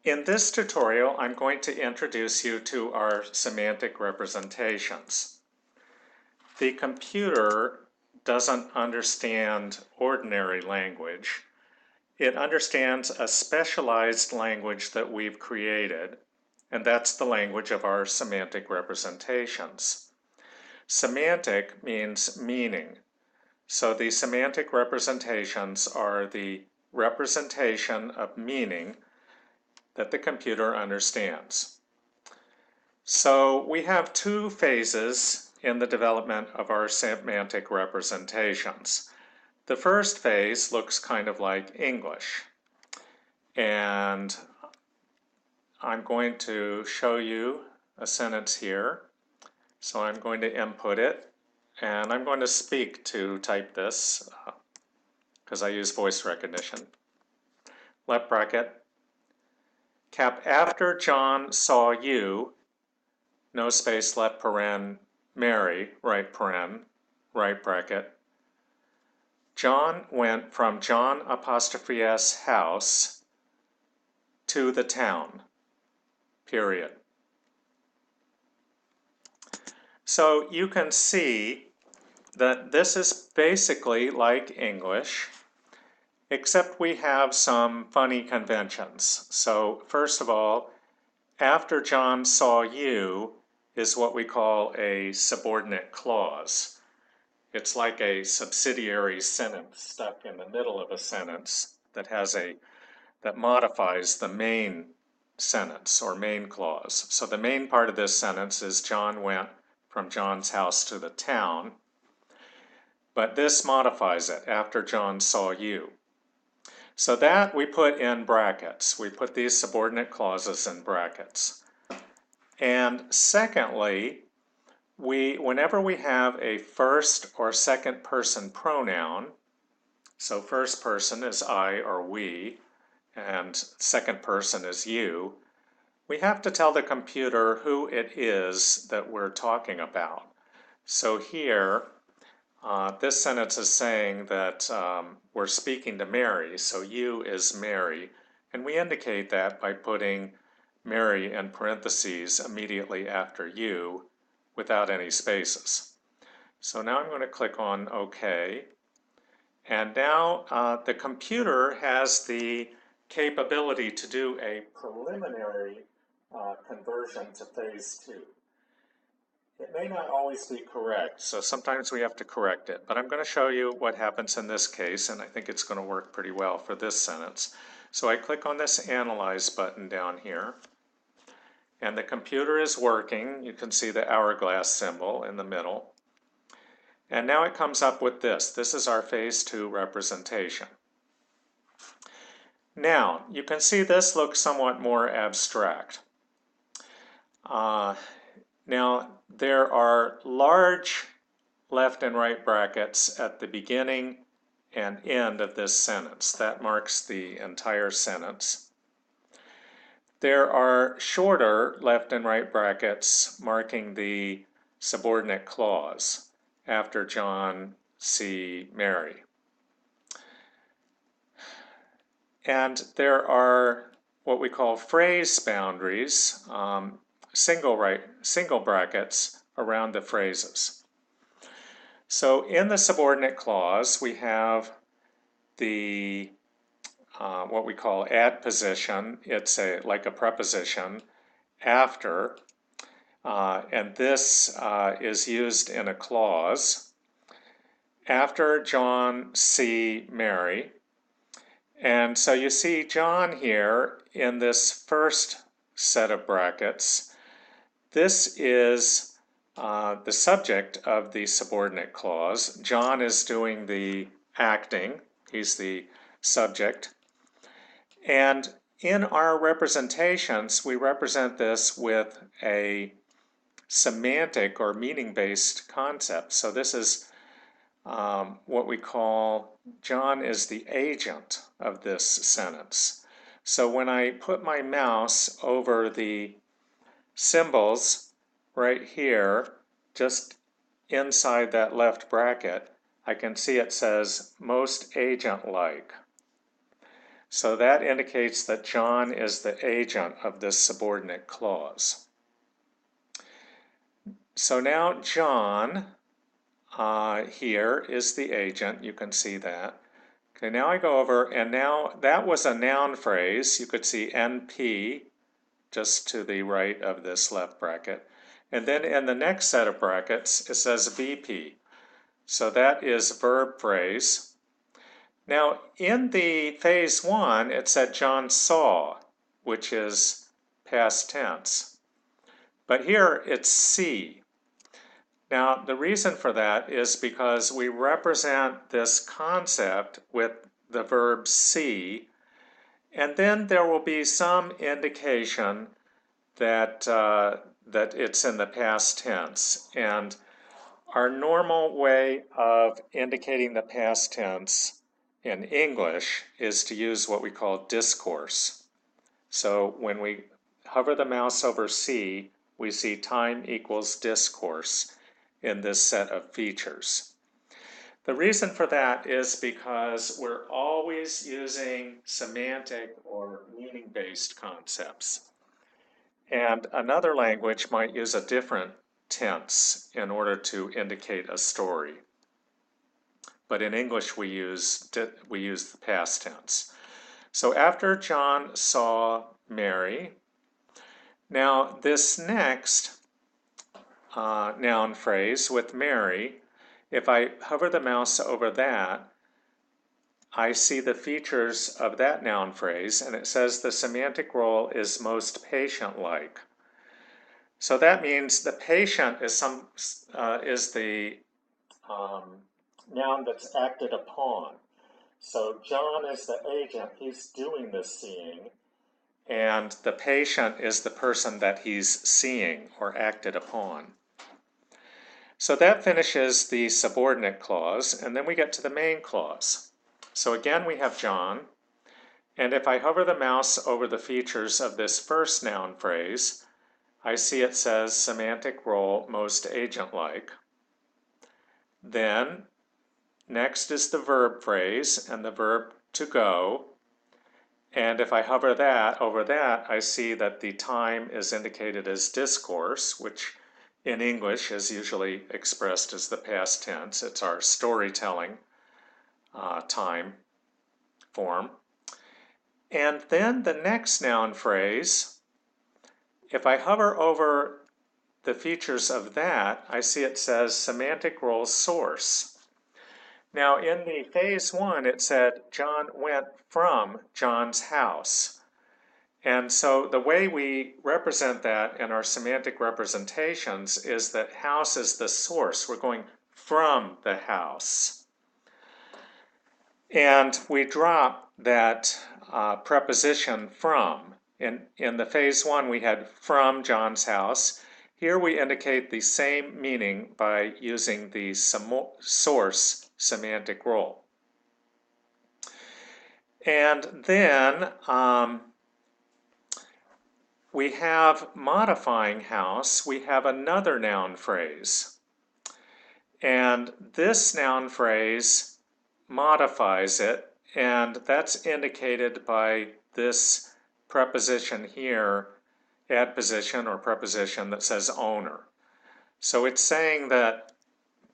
In this tutorial, I'm going to introduce you to our semantic representations. The computer doesn't understand ordinary language. It understands a specialized language that we've created, and that's the language of our semantic representations. Semantic means meaning. So the semantic representations are the representation of meaning that the computer understands. So we have two phases in the development of our semantic representations. The first phase looks kind of like English, and I'm going to show you a sentence here. So I'm going to input it, and I'm going to speak to type this because I use voice recognition. Left bracket. Cap, after John saw you, no space, left paren, Mary, right paren, right bracket. John went from John apostrophe S house to the town, period. So you can see that this is basically like English, except we have some funny conventions. So first of all, after John saw you is what we call a subordinate clause. It's like a subsidiary sentence stuck in the middle of a sentence that modifies the main sentence or main clause. So the main part of this sentence is John went from John's house to the town, but this modifies it, after John saw you. So that we put in brackets. We put these subordinate clauses in brackets. And secondly, whenever we have a first or second person pronoun, so first person is I or we, and second person is you, we have to tell the computer who it is that we're talking about. So here, this sentence is saying that we're speaking to Mary, so you is Mary, and we indicate that by putting Mary in parentheses immediately after you without any spaces. So now I'm going to click on OK, and now the computer has the capability to do a preliminary conversion to phase 2. It may not always be correct, so sometimes we have to correct it, but I'm going to show you what happens in this case, and I think it's going to work pretty well for this sentence. So I click on this Analyze button down here, and the computer is working. You can see the hourglass symbol in the middle. And now it comes up with this. This is our phase 2 representation. Now, you can see this looks somewhat more abstract. Now, there are large left and right brackets at the beginning and end of this sentence. That marks the entire sentence. There are shorter left and right brackets marking the subordinate clause after John see Mary. And there are what we call phrase boundaries, single brackets around the phrases. So in the subordinate clause, we have the what we call add position. It's like a preposition after, and this is used in a clause. After John see Mary. And so you see John here in this first set of brackets. This is the subject of the subordinate clause. John is doing the acting. He's the subject. And in our representations, we represent this with a semantic or meaning-based concept. So this is what we call John is the agent of this sentence. So when I put my mouse over the symbols right here, just inside that left bracket, I can see it says most agent-like. So that indicates that John is the agent of this subordinate clause. So now John here is the agent. You can see that. Okay, now I go over, and now that was a noun phrase. You could see NP just to the right of this left bracket. And then in the next set of brackets, it says VP. So that is verb phrase. Now, in the phase one, it said John saw, which is past tense. But here it's see. Now, the reason for that is because we represent this concept with the verb see, and then there will be some indication that, that it's in the past tense. And our normal way of indicating the past tense in English is to use what we call discourse. So when we hover the mouse over C, we see time equals discourse in this set of features. The reason for that is because we're always using semantic or meaning-based concepts. And another language might use a different tense in order to indicate a story. But in English we use the past tense. So after John saw Mary, now this next noun phrase with Mary, if I hover the mouse over that, I see the features of that noun phrase, and it says the semantic role is most patient-like. So that means the patient is the noun that's acted upon. So John is the agent, he's doing the seeing, and the patient is the person that he's seeing or acted upon. So that finishes the subordinate clause, and then we get to the main clause. So again we have John, and if I hover the mouse over the features of this first noun phrase, I see it says semantic role most agent-like. Then next is the verb phrase and the verb to go. And if I hover that over that, I see that the time is indicated as discourse, which in English is usually expressed as the past tense. It's our storytelling time form. And then the next noun phrase, if I hover over the features of that, I see it says semantic role source. Now in the phase one, it said John went from John's house. And so the way we represent that in our semantic representations is that house is the source. We're going from the house. And we drop that preposition from. In the phase one, we had from John's house. Here we indicate the same meaning by using the source semantic role. And then we have modifying house. We have another noun phrase. And this noun phrase modifies it, and that's indicated by this preposition here, adposition or preposition that says owner. So it's saying that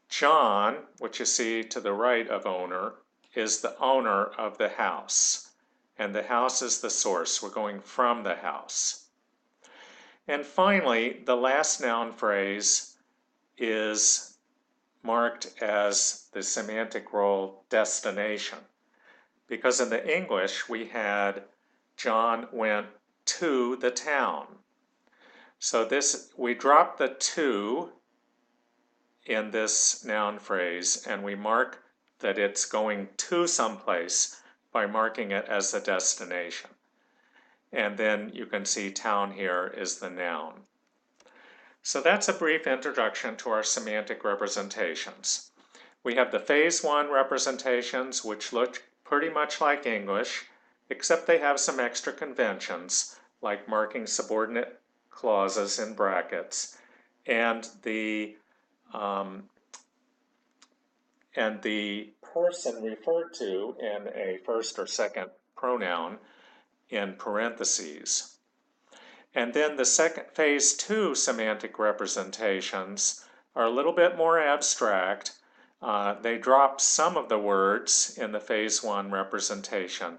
John, which you see to the right of owner, is the owner of the house, and the house is the source. We're going from the house. And finally, the last noun phrase is marked as the semantic role destination, because in the English we had John went to the town. So we drop the to in this noun phrase, and we mark that it's going to someplace by marking it as the destination. And then you can see town here is the noun. So that's a brief introduction to our semantic representations. We have the phase one representations, which look pretty much like English, except they have some extra conventions, like marking subordinate clauses in brackets, and the person referred to in a first or second pronoun in parentheses. And then the second phase 2 semantic representations are a little bit more abstract. They drop some of the words in the phase 1 representation,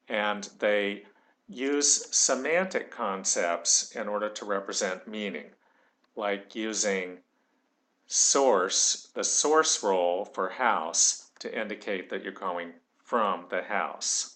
and they use semantic concepts in order to represent meaning, like using source, the source role for house, to indicate that you're going from the house.